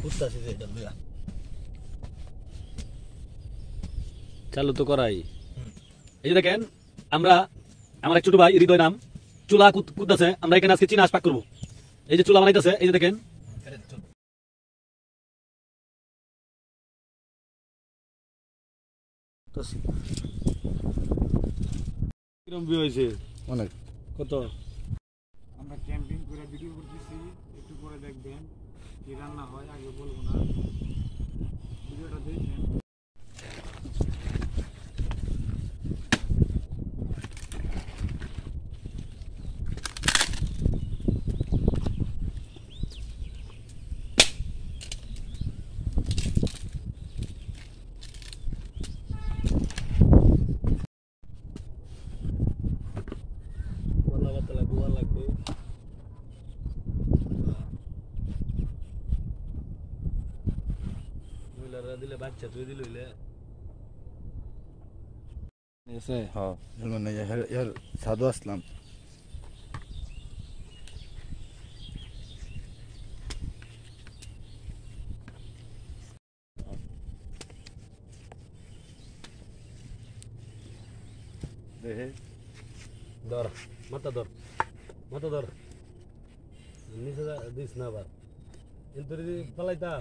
কুত্তাছে যে এটা লইয়া চালু তো করাই। এই যে দেখেন আমরা আমার এক ছোট ভাই হৃদয় নাম চুলা কুদাছে, আমরা এখানে আজকে চীনা পাক করবো। এই যে চুলা বানাইতেছে, এই যে দেখেন কিরম বি হয়েছে অনেক কত। আমরা ক্যাম্পিং করে ভিডিও করতেছি, একটু পরে দেখবেন কি রান্না হয়, আগে বলবো না, ভিডিওটা দেখেন। দিলে বাচ্চা তুই দিল হ্যাঁ মানে ইয়ার সাধু আসলাম ধর মাথা ধর মাথা ধর নিচে দিস না আবার কিন্তু পালাইতা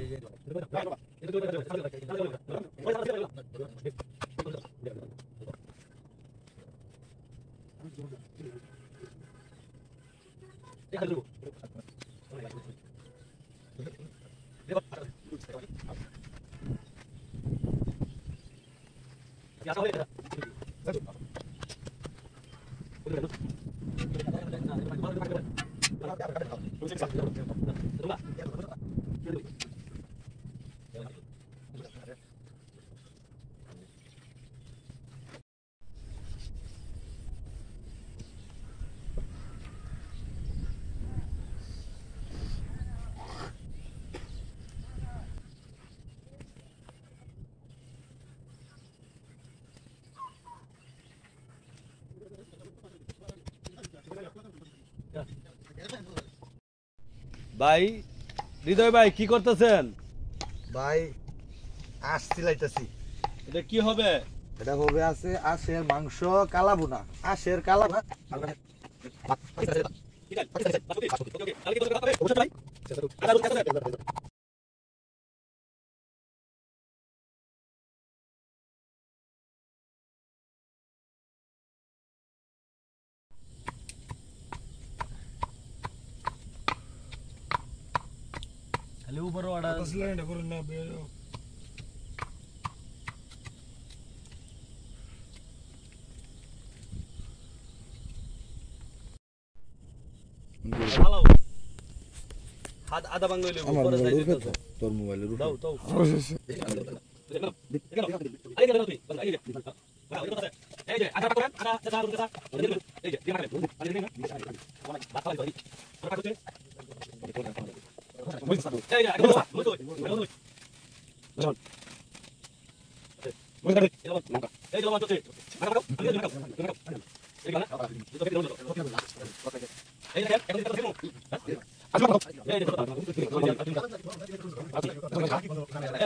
ভাই হৃদয় ভাই কি করতেছেন? ভাই আঁশ সিলাইতেছি। এটা কি হবে? এটা হবে আছে আঁশের মাংস কালাবুনা, আঁশের কালাবুনা। খালি উপরে অর্ডার এটা করুন না বেরো। ভালো হাত আদা বাং লইলে আমার উপরে মোবাইলের যাইতে উপরে তোর মোবাইলের উপরে দাও দাও এই যে আদা করেন আদা চাচা রুম চাচা এই যে দিনা করেন পানি দিন না অনেক ভাত খাওয়াই ভাই তোরা করতে এই যে আদা মুই তো চল মুই কাটে এই যে লবণ চলছে আদা কাটো এই যে কাটো এই গানা তো ফেলে দাও এই যে এখন দিতে দিমু আজমা কাটো এই যে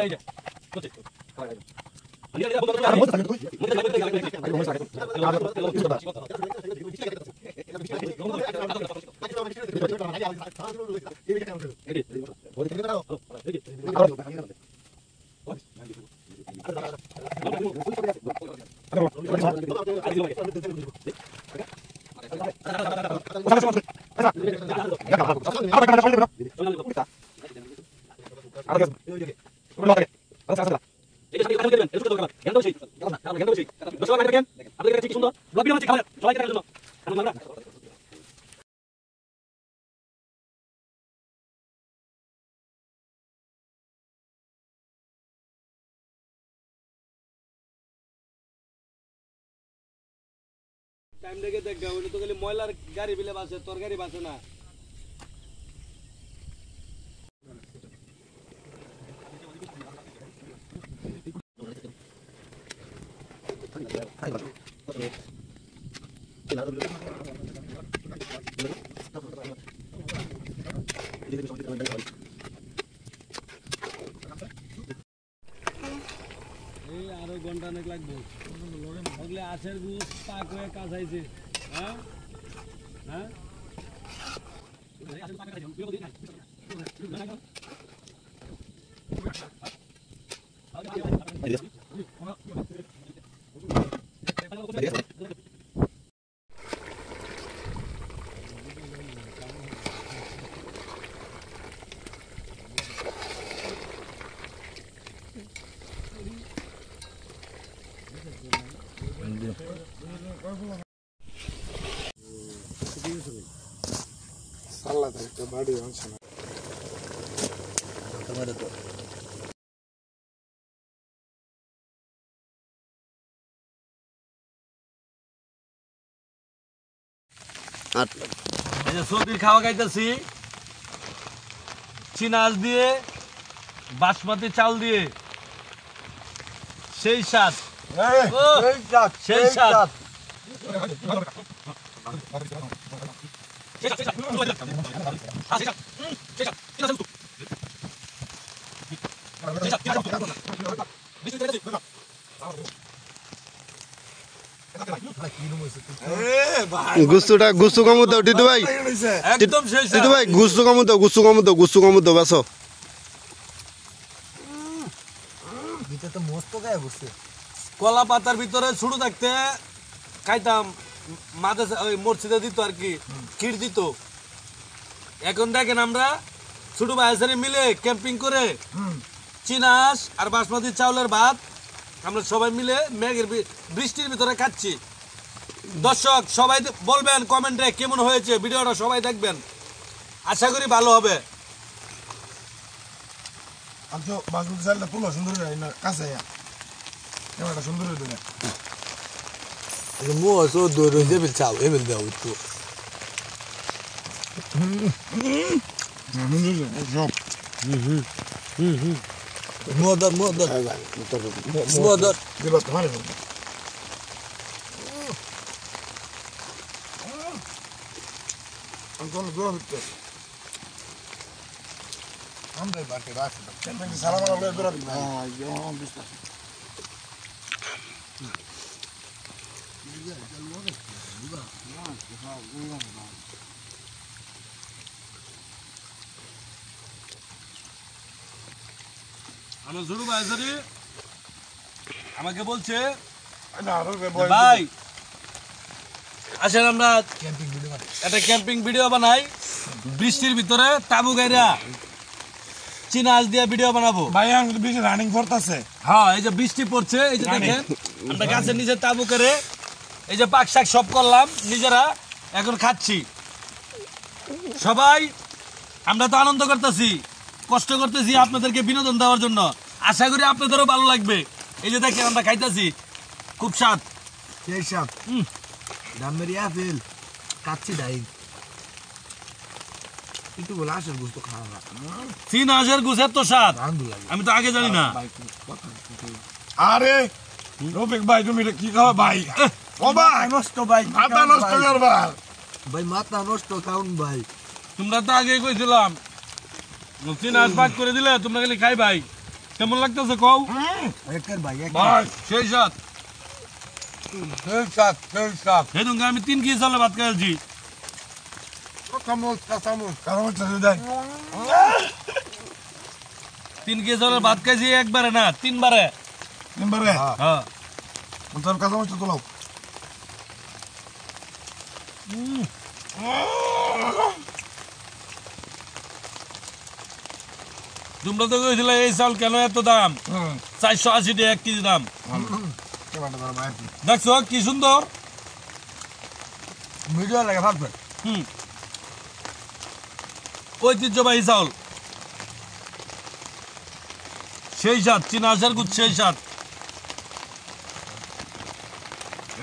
এই যে চলছে আলিয়া আলিয়া বন্ধ করো টাইম লেগে দেখ ওই তো খালি ময়লার গাড়ি বিলে বাসে তোর গাড়ি বাসে না ঘন্টা অনেক লাগবে ওগুলো আছের গুছ পাক হয়ে কাজ আইছে হ্যাঁ হ্যাঁ সাল্লাদ একটা বাড়ি আছে না এই যে সবজির খাওয়া খাইতেছি চিনাজ দিয়ে বাসমতি চাল দিয়ে সেই স্বাদ সেই স্বাদ গুস্তু কমু দাও টিটু ভাই একদম সেই টিটু ভাই গুস্তু কমু দাও বাসো ভিতরে তো মস্ত গায়ে বসছে কলা পাতার ভিতরে ছোট থাকতে খাইতাম মাঝে ওই মসজিদে দিত আর কি ক্ষীর দিত এখন দেখেন আমরা ছোট ভাইসারি মিলে ক্যাম্পিং করে চিনাস আর বাসমতি চাউলের ভাত আমরা সবাই মিলে মেঘের বৃষ্টির ভিতরে খাচ্ছি দর্শক সবাই বলবেন কমেন্টে কেমন হয়েছে ভিডিওটা সবাই দেখবেন আশা করি ভালো হবে আমি তো বাসমতি চালটা তুলো সুন্দর না কাছে ক্যামেরাটা সুন্দর হইতো না মুহ সো দৌড় যাবে চাও এবেল দাও একটু মদর দিবা তোমার Anton gol bitti. Hamda barke bak. Sen beni salam almaya dur abi. Ha, yok işte. আমার ছোট ভাইসারি আমাকে বলছে না ভাই আসেন আমরা একটা ক্যাম্পিং ভিডিও বানাই বৃষ্টির ভিতরে তাবু গাইরা চিনাজ দিয়ে ভিডিও বানাবো ভাই আমি বেশি রানিং করতেছে হ্যাঁ এই যে বৃষ্টি পড়ছে এই যে দেখেন আমরা গাছের নিচে তাবু করে এই যে পাক শাক সব করলাম নিজেরা এখন খাচ্ছি সবাই আমরা তো আনন্দ করতেছি কষ্ট করতেছি আপনাদেরকে বিনোদন দেওয়ার জন্য আশা করি আপনাদেরও ভালো লাগবে এই যে দেখেন আমরা খাইতেছি খুব স্বাদ সেই সব দামের আপেল কাচ্চি ডাই একটু বলে আসেন বুঝতো খাওয়া চিনাজের গুছের তো স্বাদ আনন্দ লাগে আমি তো আগে জানি না আরে রফিক ভাই তুমি কি খাওয়া ভাই ও ভাই নষ্ট ভাই মাথা নষ্ট করবা ভাই মাথা নষ্ট খাউন ভাই তোমরা তো আগে কইছিলাম চিনাজ ভাগ করে দিলে তোমরা খালি খাই ভাই কেমন লাগতেছে কও একের ভাই ভাই সেই স্বাদ সেই সাপ হেদুন আমি 3 কেজি চালে ভাত খাইছি কামল কারণ চলে দেয় 3 কেজি চালে ভাত খাইছি একবারে না 3 বারে নম্বরে হ্যাঁ তোর কাছে মতো তোলাও তোমরা তো কইছিলে এই চাল কেন এত দাম 480 টাকা 1 কেজি দাম দেখছো কি সুন্দর ভিডিও লাগে ভাববে ঐতিহ্যবাহী চাউল সেই স্বাদ চীনা আসার গুড় সেই স্বাদ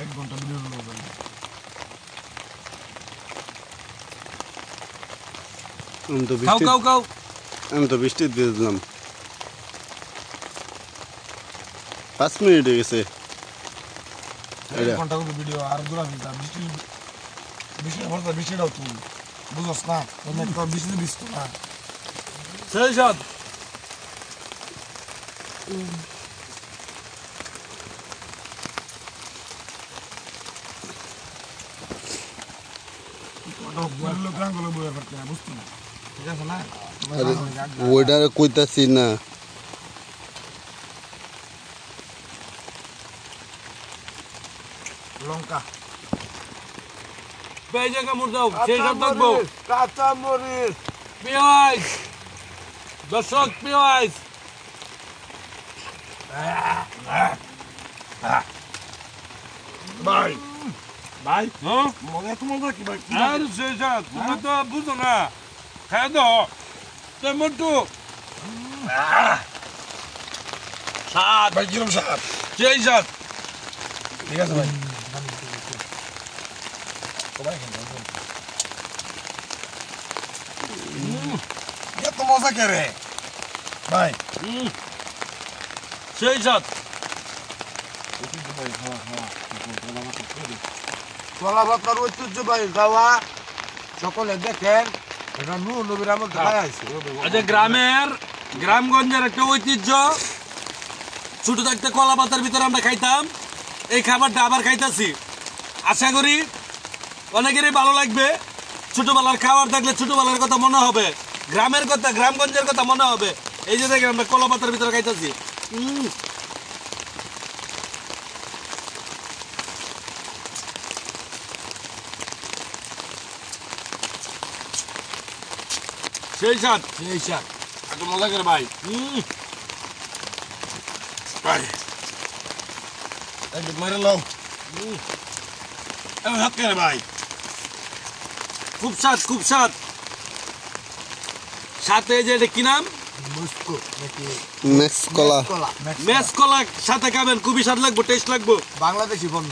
1 ঘন্টা ভিডিও খাও খাও খাও আমি তো বৃষ্টি দিয়ে দিলাম 5 মিনিট হয়ে গেছে 1 ঘন্টা ভিডিও আর দূরা দিতা বৃষ্টি বৃষ্টি ভরতা বৃষ্টিটাও তুই বুঝছ না অনেক তো বৃষ্টি বৃষ্টি না সেই স্বাদ তো বললো গাঙ্গুলো বইয়ের পারতে না বুঝতে না ঠিক আছে না আরে ওইটারে কইতাছি না লঙ্কা পেঁয়াজে কামড় দাও সেই সব থাকবো কাঁচা মরিচ পেঁয়াজ দর্শক পেঁয়াজ ভাই ভাই হ্যাঁ মজা তো মজা কি ভাই আর সেই সাথ তুমি তো বুঝো না খাই দাও টমেটো স্বাদ ভাই কিরম স্বাদ সেই সাথ ঠিক আছে ভাই এত মজা কে রে ভাই সেই সাথ কলা পাতার ঐতিহ্যবাহী খাওয়া সকলে দেখেন এটা নূর নবীর আমল দেখা আছে আচ্ছা গ্রামগঞ্জের একটা ঐতিহ্য ছোট থাকতে কলা পাতার ভিতরে আমরা খাইতাম এই খাবারটা আবার খাইতাছি আশা করি অনেকেরই ভালো লাগবে ছোটবেলার খাবার থাকলে ছোটবেলার কথা মনে হবে গ্রামের কথা গ্রামগঞ্জের কথা মনে হবে এই যে দেখেন আমরা কলা পাতার ভিতরে খাইতাছি সেই সাথ এই শাক এত মজা করে ভাই ভাই একটু মেরে লাও এমন হাত করে ভাই খুব স্বাদ খুব স্বাদ সাথে যে এটা কি নাম মুস্কো নাকি নেক্সট কলা কলা মেস কলা সাথে খাবেন খুবই স্বাদ লাগবে টেস্ট লাগবে বাংলাদেশি পণ্য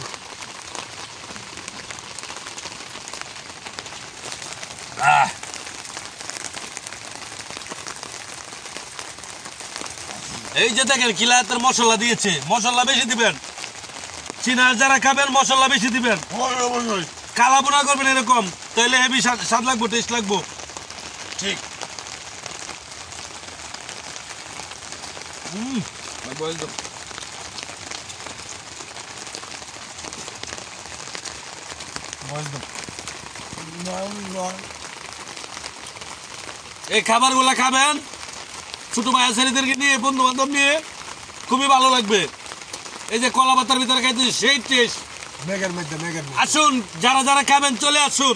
এই যে দেখেন কিলাতের মশলা দিয়েছে মশলা বেশি দিবেন চীনার যারা খাবেন মশলা বেশি দিবেন অবশ্যই কালা বোনা করবেন এরকম তাহলে হেভি স্বাদ লাগবো টেস্ট লাগবো ঠিক বল তো বল তো এই খাবারগুলা খাবেন ছোট ভাইয়া ছেলেদেরকে নিয়ে বন্ধু বান্ধব নিয়ে খুবই ভালো লাগবে এই যে কলা পাতার ভিতরে খাইতে সেই টেস্ট মেঘের মধ্যে আসুন যারা যারা খাবেন চলে আসুন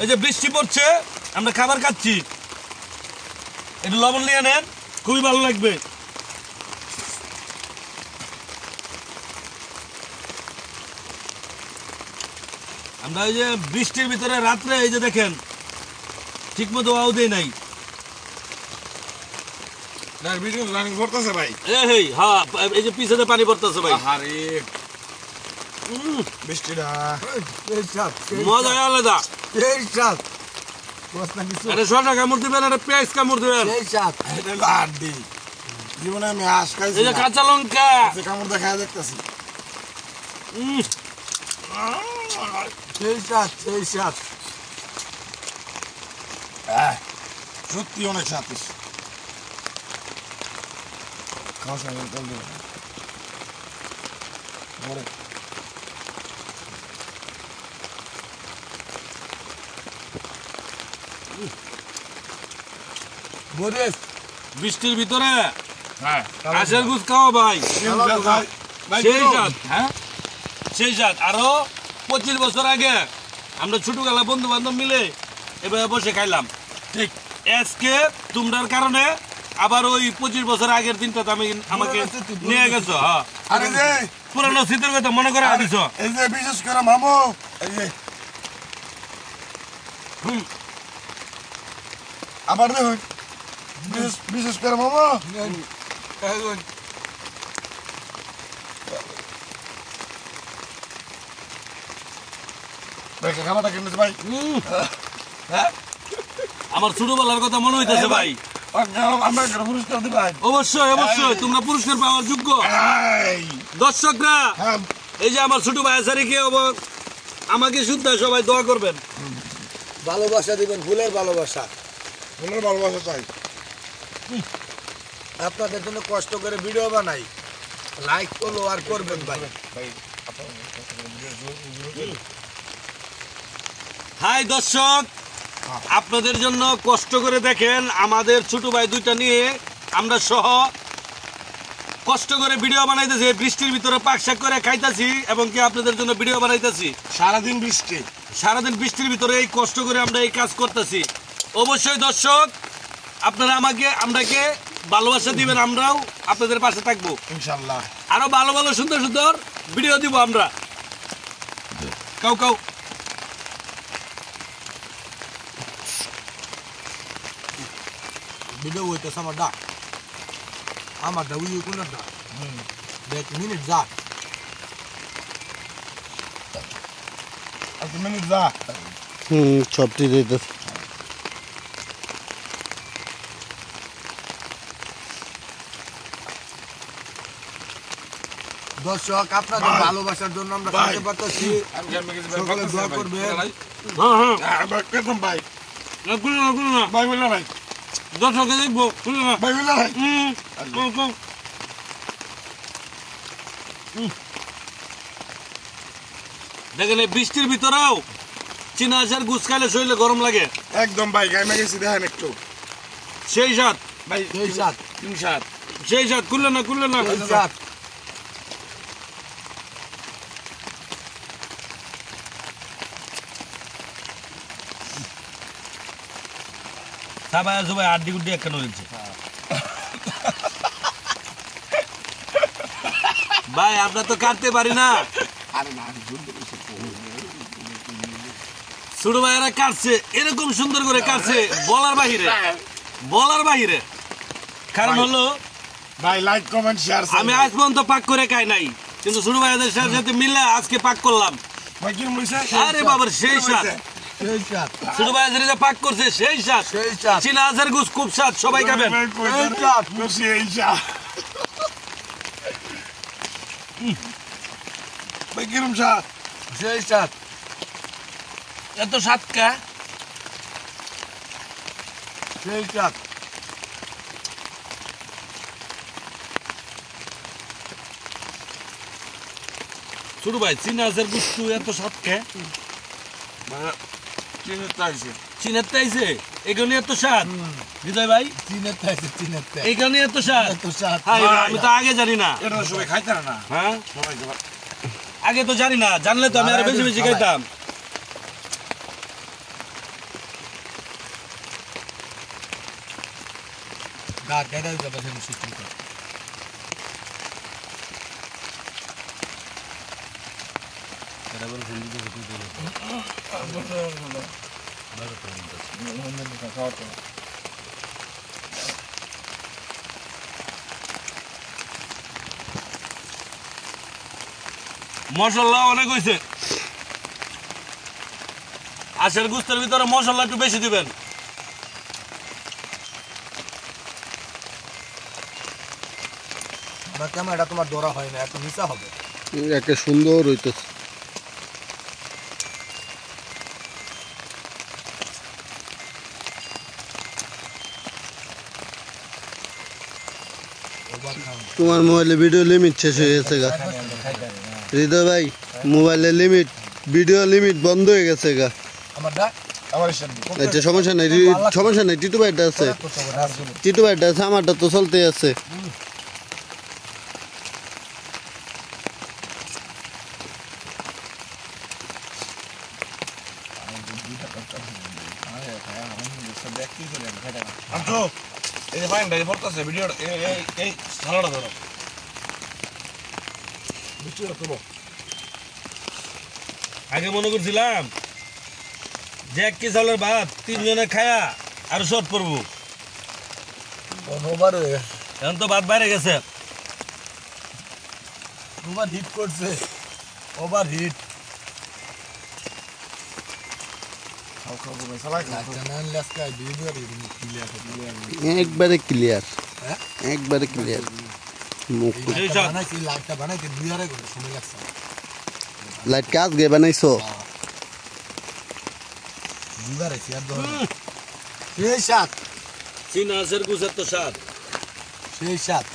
এই যে বৃষ্টি পড়ছে আমরা খাবার খাচ্ছি একটু লবণ নিয়ে নেন খুবই ভালো লাগবে আমরা এই যে বৃষ্টির ভিতরে রাত্রে এই যে দেখেন ঠিক মতো আও দেয় নাই না ভিডিও রানিং করতেছে ভাই এই হ্যাঁ এই যে পিছনে পানি পড়তেছে ভাই আরে বৃষ্টিটা এই শাক মজা আলাদা এই শাক বস্তা কিছু এটা শসা কামড় দিবেন এটা পেঁয়াজ কামড় দিবেন এই শাক এটা লাড দি জীবনে আমি আশ খাইছি এই যে কাঁচা লঙ্কা যে কামড় দেখা দেখতেছি এই শাক সত্যি অনেক সাতিস খাওয়া সঙ্গে কল দেবে বড় মরিচ বৃষ্টির ভিতরে হ্যাঁ আশের গুছ খাওয়া ভাই ভাই সেই সাথ হ্যাঁ সেই সাথ আরো 25 বছর আগে আমরা ছোটবেলা বন্ধু বান্ধব মিলে এভাবে বসে খাইলাম ঠিক আজকে তোমরার কারণে আবার ওই 25 বছর আগের দিনটা আমাকে নিয়ে গেছো হ্যাঁ আরে যে পুরানো স্মৃতির কথা মনে করে আনিস এই যে বিশেষ করে মামু এই যে আবার দেখুন বিশেষ করে মামু ভাই খাবারটা কিনেছে ভাই আমার ছোটবেলার কথা মনে হইতেছে ভাই আমরা একটা পুরস্কার দিই ভাই অবশ্যই অবশ্যই তোমরা পুরস্কার পাওয়ার যোগ্য দর্শকরা হ্যাঁ এই যে আমার ছোট ভাই সারিকে আমাকে শুনতে সবাই দোয়া করবেন ভালোবাসা দিবেন ফুলের ভালোবাসা ফুলের ভালোবাসা চাই আপনাদের জন্য কষ্ট করে ভিডিও বানাই লাইক ফলো আর করবেন ভাই ভাই হাই দর্শক, আপনাদের জন্য কষ্ট করে দেখেন আমাদের ছোট ভাই দুইটা নিয়ে আমরা সহ কষ্ট করে ভিডিও বানাইতেছি, বৃষ্টির ভিতরে পাকশাক করে খাইতেছি এবং কি আপনাদের জন্য ভিডিও বানাইতেছি। সারাদিন বৃষ্টি, সারাদিন বৃষ্টির ভিতরে এই কষ্ট করে আমরা এই কাজ করতেছি। অবশ্যই দর্শক আপনারা আমরাকে ভালোবাসা দিবেন, আমরাও আপনাদের পাশে থাকবো ইনশাল্লাহ। আরো ভালো ভালো সুন্দর সুন্দর ভিডিও দিব আমরা। কাউ কাউ ভিডিও হইতেছে আমার দা উই কোন দা দেখ মিনিট যা এক মিনিট যা সবটি দিতেছে। দর্শক আপনাদের ভালোবাসার জন্য আমরা খাইতে পারতেছি, সকলে দোয়া করবেন। হ্যাঁ ভাই ভাই বললাম ভাই দর্শকে দেখবো ভাই দেখেন এই বৃষ্টির ভিতরেও চীনা আচার গুছ খাইলে শরীরে গরম লাগে একদম ভাই গাইমা গেছি দেখেন একটু সেই সাথ ভাই সেই সাত সেই সাথ খুললে না সেই সাত সবাই সবাই আড্ডি গুড্ডি একটা রয়েছে ভাই আমরা তো কাটতে পারি না, ছোট ভাইয়েরা কাটছে এরকম সুন্দর করে কাটছে বলার বাহিরে কারণ হলো ভাই লাইক কমেন্ট শেয়ার আমি আজ পর্যন্ত পাক করে খাই নাই, কিন্তু ছোট ভাইদের সাথে মিলে আজকে পাক করলাম। ভাই কি বলছে? আরে বাবার সেই সাথ সেই সাত ছোট ভাইদের যে পাক করছে সেই সাথ সেই সাত চীনা আচার গুছ খুব স্বাদ, সবাই খাবেন। সেই সাত খুশি এই সাত ভাই কিরম সাত সেই সাত এত স্বাদ কা সেই সাত ছোট ভাই চীনা আচার গুছ এত স্বাদ কে চীনের তাইছে এখানে এত স্বাদ হৃদয় ভাই চিনের তাইছে চিনের তাই এখানে এত স্বাদ এত সাত হাই, আমি তো আগে জানি না। এটা সবাই খাইতে না হ্যাঁ সবাই আগে তো জানি না, জানলে তো আমি আরো বেশি বেশি খাইতাম। গা কেটে যাবে সেই সিস্টেম করে মশলা অনেক হয়েছে, আশের গুস্তের ভিতরে মশলা একটু বেশি দিবেন। ক্যামেরাটা তোমার ধরা হয় না, এত মিশা হবে একটা সুন্দর হইতেছে। তোমার মোবাইলে ভিডিও লিমিট শেষ হয়ে গেছে গা হৃদয় ভাই, মোবাইলের লিমিট ভিডিও লিমিট বন্ধ হয়ে গেছে গা। আমারটা আমার সামনে আচ্ছা সমস্যা নাই টিটু ভাইটা আছে, টিটু ভাইটা আছে, আমারটা তো চলতেই আছে। এই ফাইন ভাই পড়তেছে ভিডিও এই সালাডা ধরো ভিডিও তো আগে মনে করছিলাম যে এক কেজি চাউলের ভাত তিনজনে খায়া আর শর্ট পড়বো, ওভার এখন তো ভাত বাইরে গেছে। ওভার হিট করছে, ওভার হিট একবারে ক্লিয়ার, একবারে ক্লিয়ার। লাইট কাজ গে বানাইছো সেই সাত চীনা আচার গুছের তো স্বাদ সেই সাত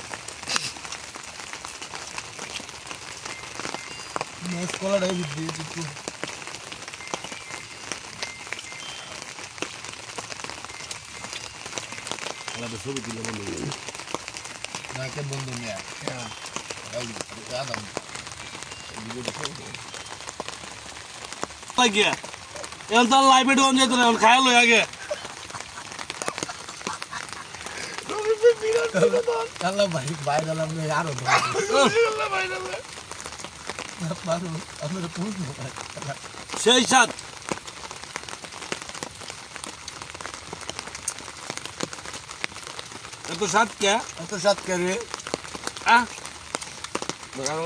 আলাদা ছবি তুলে বলে না কে বন্ধু নিয়ে এই আদম গিয়া এখন তো লাইভে ঢোন যেত না এখন খায়াল হয়ে আগে আল্লাহ ভাই ভাই গেলাম আরো আমরা পুষবো সেই সাত এত সাত কে এত সাত কে রে আহ দেখানো